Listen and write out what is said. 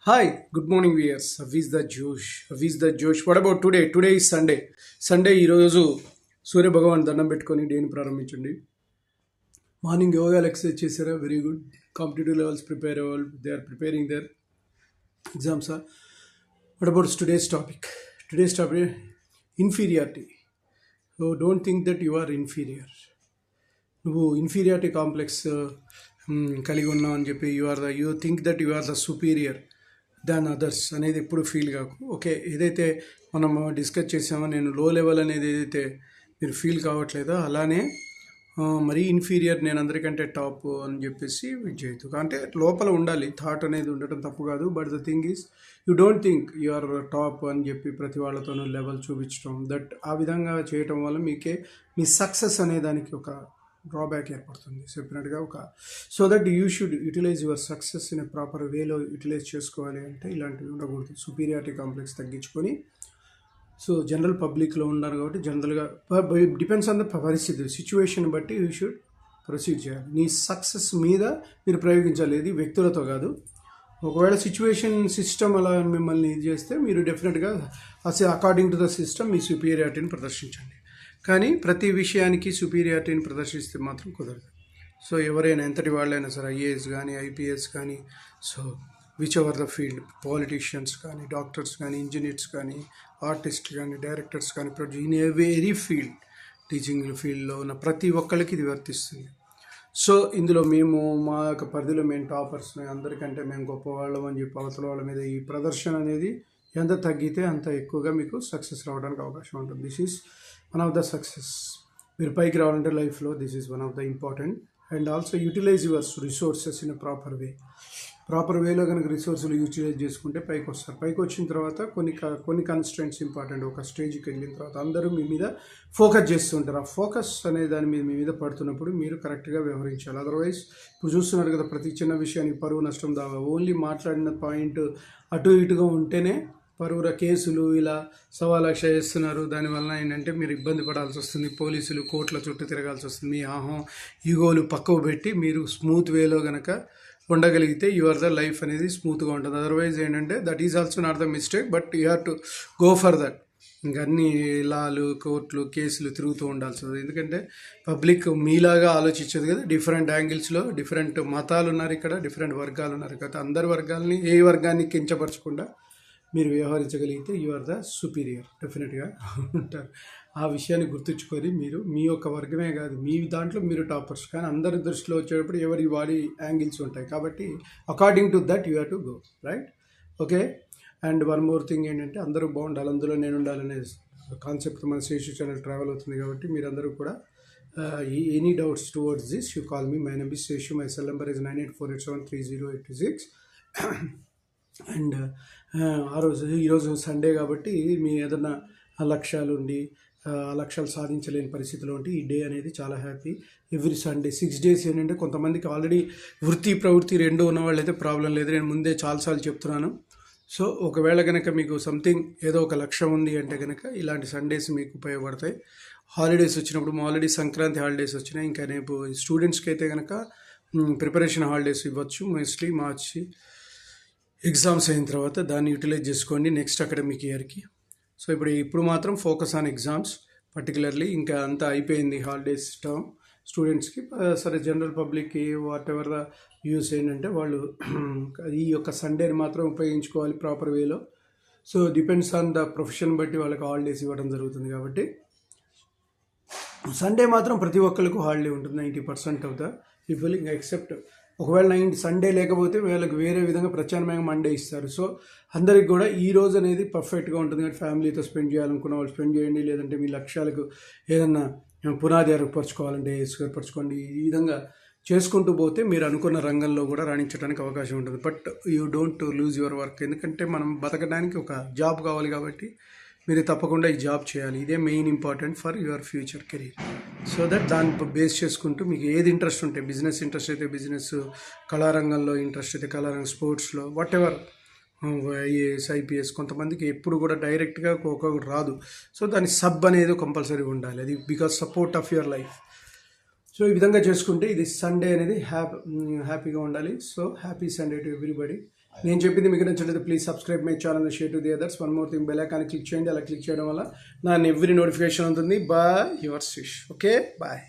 Hi, good morning, viewers. Hafiz the Josh. Hafiz the Josh. What about today? Today is Sunday. Sunday ఈరోజు సూర్య భగవాన్ దండం పెట్టుకొని డేని ప్రారంభించండి. Morning yoga exercise చేశారా? Very good. Competitive levels prepare అవ్వాలి. They are preparing their exams. What about today's topic? Today's topic, inferiority. So don't think that you are inferior. నువ్వు inferiority complex కలిగి ఉన్నావు అని చెప్పి you think that you are the superior than others అనేది ఎప్పుడు feel కాకు. Okay, ఏదైతే మనం డిస్కస్ చేసామో నేను లో లెవెల్ అనేది ఏదైతే మీరు ఫీల్ కావట్లేదో అలానే మరీ ఇన్ఫీరియర్ నేను అందరికంటే టాప్ అని చెప్పేసి చేయదు. అంటే లోపల ఉండాలి, థాట్ అనేది ఉండటం తప్పు కాదు. But the thing is you don't think you are top అని చెప్పి ప్రతి వాళ్ళతోనూ లెవెల్ చూపించడం, దట్ ఆ విధంగా చేయటం వల్ల మీ సక్సెస్ అనే దానికి ఒక డ్రాబ్యాక్ ఏర్పడుతుంది చెప్పినట్టుగా. So that you should utilise your success in a proper వేలో యూటిలైజ్ చేసుకోవాలి అంటే ఇలాంటివి ఉండకూడదు. సుపీరియారిటీ కాంప్లెక్స్ తగ్గించుకొని, సో జనరల్ పబ్లిక్లో ఉన్నారు కాబట్టి జనరల్గా డిపెండ్స్ ఆన్ ద పరిస్థితి, సిచ్యువేషన్ బట్టి యూ షుడ్ ప్రొసీడ్ చేయాలి. నీ సక్సెస్ మీద మీరు ప్రయోగించాలి, ఇది వ్యక్తులతో కాదు. ఒకవేళ సిచ్యువేషన్ సిస్టమ్ అలా మిమ్మల్ని ఇది చేస్తే మీరు డెఫినెట్గా అకార్డింగ్ టు ద సిస్టమ్ మీ సుపీరియారిటీని ప్రదర్శించండి. కానీ ప్రతి విషయానికి సుపీరియారిటీని ప్రదర్శిస్తే మాత్రం కుదరదు. సో ఎవరైనా ఎంతటి వాళ్ళైనా సరే, ఐఏఎస్ కానీ ఐపీఎస్ కానీ, so which ever the field, politicians కానీ, డాక్టర్స్ కానీ, ఇంజనీర్స్ కానీ, ఆర్టిస్ట్ కానీ, డైరెక్టర్స్ కానీ, ఇన్ ఎవరీ ఫీల్డ్, టీచింగ్ ఫీల్డ్లో ఉన్న ప్రతి ఒక్కరికి ఇది వర్తిస్తుంది. సో ఇందులో మేము మా యొక్క పరిధిలో మేము టాపర్స్, అందరికంటే మేము గొప్పవాళ్ళం అని చెప్పి అవతల వాళ్ళ మీద ఈ ప్రదర్శన అనేది ఎంత తగ్గితే అంత ఎక్కువగా మీకు సక్సెస్ రావడానికి అవకాశం ఉంటుంది. This is one of the success. మీరు పైకి రావాలంటే లైఫ్లో this is one of the important. And also utilise yours resources in proper వేలో కనుక రిసోర్సులు యూటిలైజ్ చేసుకుంటే పైకి వస్తారు. పైకి వచ్చిన తర్వాత కొన్ని కన్స్ట్రెంట్స్ ఇంపార్టెంట్. ఒక స్టేజ్కి వెళ్ళిన తర్వాత అందరూ మీ మీద ఫోకస్ చేస్తుంటారు. ఆ ఫోకస్ అనే దాని మీద మీ మీద పడుతున్నప్పుడు మీరు కరెక్ట్గా వ్యవహరించాలి. అదర్వైజ్ ఇప్పుడు చూస్తున్నారు కదా, ప్రతి చిన్న విషయానికి పరువు నష్టం దావా. ఓన్లీ మాట్లాడిన పాయింట్ అటు ఇటుగా ఉంటేనే పరువుల కేసులు ఇలా 1,00,000 చేస్తున్నారు. దానివల్ల ఏంటంటే మీరు ఇబ్బంది పడాల్సి వస్తుంది. పోలీసులు కోర్టుల చుట్టూ తిరగాల్సి వస్తుంది. మీ ఈగోలు పక్కకు పెట్టి మీరు స్మూత్ వేలో కనుక ఉండగలిగితే యువర్ ద లైఫ్ అనేది స్మూత్గా ఉంటుంది. అదర్వైజ్ ఏంటంటే that is also not the mistake, but you have to go for that. ఇంకా అన్ని లాలు, కోర్టులు, కేసులు తిరుగుతూ ఉండాల్సి వస్తుంది. ఎందుకంటే పబ్లిక్ మీలాగా ఆలోచించదు కదా. డిఫరెంట్ యాంగిల్స్లో డిఫరెంట్ మతాలు ఉన్నారు ఇక్కడ, డిఫరెంట్ వర్గాలు ఉన్నారు కదా. అందరి వర్గాలని, ఏ వర్గాన్ని కించపరచకుండా మీరు వ్యవహరించగలిగితే యు ఆర్ ద సుపీరియర్ డెఫినెట్గా ఉంటారు. ఆ విషయాన్ని గుర్తుంచుకొని మీరు మీ యొక్క వర్గమే కాదు, మీ దాంట్లో మీరు టాపర్స్. కానీ అందరి దృష్టిలో వచ్చేటప్పుడు ఎవరి వాడి యాంగిల్స్ ఉంటాయి కాబట్టి according to that you have to go right. Okay, and one more thing ఏంటంటే అందరూ బాగుండాలి, అందులో నేను ఉండాలనే కాన్సెప్ట్ మన శేషు ఛానల్ ట్రావెల్ అవుతుంది కాబట్టి మీరందరూ కూడా any doubts towards this you call me. My name is Seshu. My cell number is 9848730826. And ఈరోజు సండే కాబట్టి మీ ఏదన్నా లక్ష్యాలు ఉండి ఆ లక్ష్యాలు సాధించలేని పరిస్థితిలో ఉంటే ఈ డే అనేది చాలా హ్యాపీ. ఎవ్రీ సండే 6 days ఏంటంటే కొంతమందికి ఆల్రెడీ వృత్తి ప్రవృత్తి రెండు ఉన్న వాళ్ళైతే ప్రాబ్లం లేదు. నేను ముందే చాలాసార్లు చెప్తున్నాను. సో ఒకవేళ కనుక మీకు సంథింగ్ ఏదో ఒక లక్ష్యం ఉంది అంటే కనుక ఇలాంటి సండేస్ మీకు ఉపయోగపడతాయి. హాలిడేస్ వచ్చినప్పుడు, ఆల్రెడీ సంక్రాంతి హాలిడేస్ వచ్చినాయి. ఇంకా రేపు స్టూడెంట్స్కి అయితే కనుక ప్రిపరేషన్ హాలిడేస్ ఇవ్వచ్చు. మోస్ట్లీ మార్చి ఎగ్జామ్స్ అయిన తర్వాత దాన్ని యూటిలైజ్ చేసుకోండి నెక్స్ట్ అకాడమిక్ ఇయర్కి. సో ఇప్పుడు మాత్రం ఫోకస్ ఆన్ ఎగ్జామ్స్ పర్టికులర్లీ. ఇంకా అంతా అయిపోయింది హాలిడేస్ టర్మ్ స్టూడెంట్స్కి. సరే, జనరల్ పబ్లిక్కి వాట్ ఎవర్ ద వ్యూస్ ఏంటంటే వాళ్ళు ఈ యొక్క సండేని మాత్రం ఉపయోగించుకోవాలి ప్రాపర్ వేలో. So depends on the profession బట్టి వాళ్ళకి హాలిడేస్ ఇవ్వడం జరుగుతుంది కాబట్టి సండే మాత్రం ప్రతి ఒక్కరికి హాలిడే ఉంటుంది. 90% ఆఫ్ ద పీపుల్, ఇంకా ఎక్సెప్ట్ ఒకవేళ సండే లేకపోతే వీళ్ళకి వేరే విధంగా ప్రత్యామ్నాయంగా మండే ఇస్తారు. సో అందరికి కూడా ఈ రోజు అనేది పర్ఫెక్ట్గా ఉంటుంది. కాబట్టి ఫ్యామిలీతో స్పెండ్ చేయాలనుకున్న వాళ్ళు స్పెండ్ చేయండి. లేదంటే మీ లక్ష్యాలకు ఏదన్నా పునాది ఏర్పరచుకోవాలంటే ఏర్పరచుకోండి. ఈ విధంగా చేసుకుంటూ పోతే మీరు అనుకున్న రంగంలో కూడా రాణించడానికి అవకాశం ఉంటుంది. But you don't lose your work. ఎందుకంటే మనం బతకడానికి ఒక జాబ్ కావాలి కాబట్టి మీరు తప్పకుండా ఈ జాబ్ చేయాలి. ఇదే main important for your future career. So that దాన్ని బేస్ చేసుకుంటూ మీకు ఏది ఇంట్రెస్ట్ ఉంటే, బిజినెస్ ఇంట్రెస్ట్ అయితే బిజినెస్, కళారంగంలో ఇంట్రెస్ట్ అయితే కళారంగం, స్పోర్ట్స్లో వాట్ ఎవర్, ఐఏఎస్ ఐపీఎస్. కొంతమందికి ఎప్పుడు కూడా డైరెక్ట్గా ఒక్కొక్కరు రాదు. సో దాని సబ్ అనేది కంపల్సరీ ఉండాలి. అది because support of your life. So ఈ విధంగా చేసుకుంటే ఇది సండే అనేది హ్యాపీగా ఉండాలి. So happy Sunday to everybody. నేను చెప్పింది మీకు నచ్చినట్లయితే please subscribe my channel, share to the others. One more thing, bell icon click చేయండి. అలా క్లిక్ చేయడం వల్ల నా ఎవ్రీ నోటిఫికేషన్ ఉంటుంది. బాయ్, యువర్ శిష్. Okay, bye.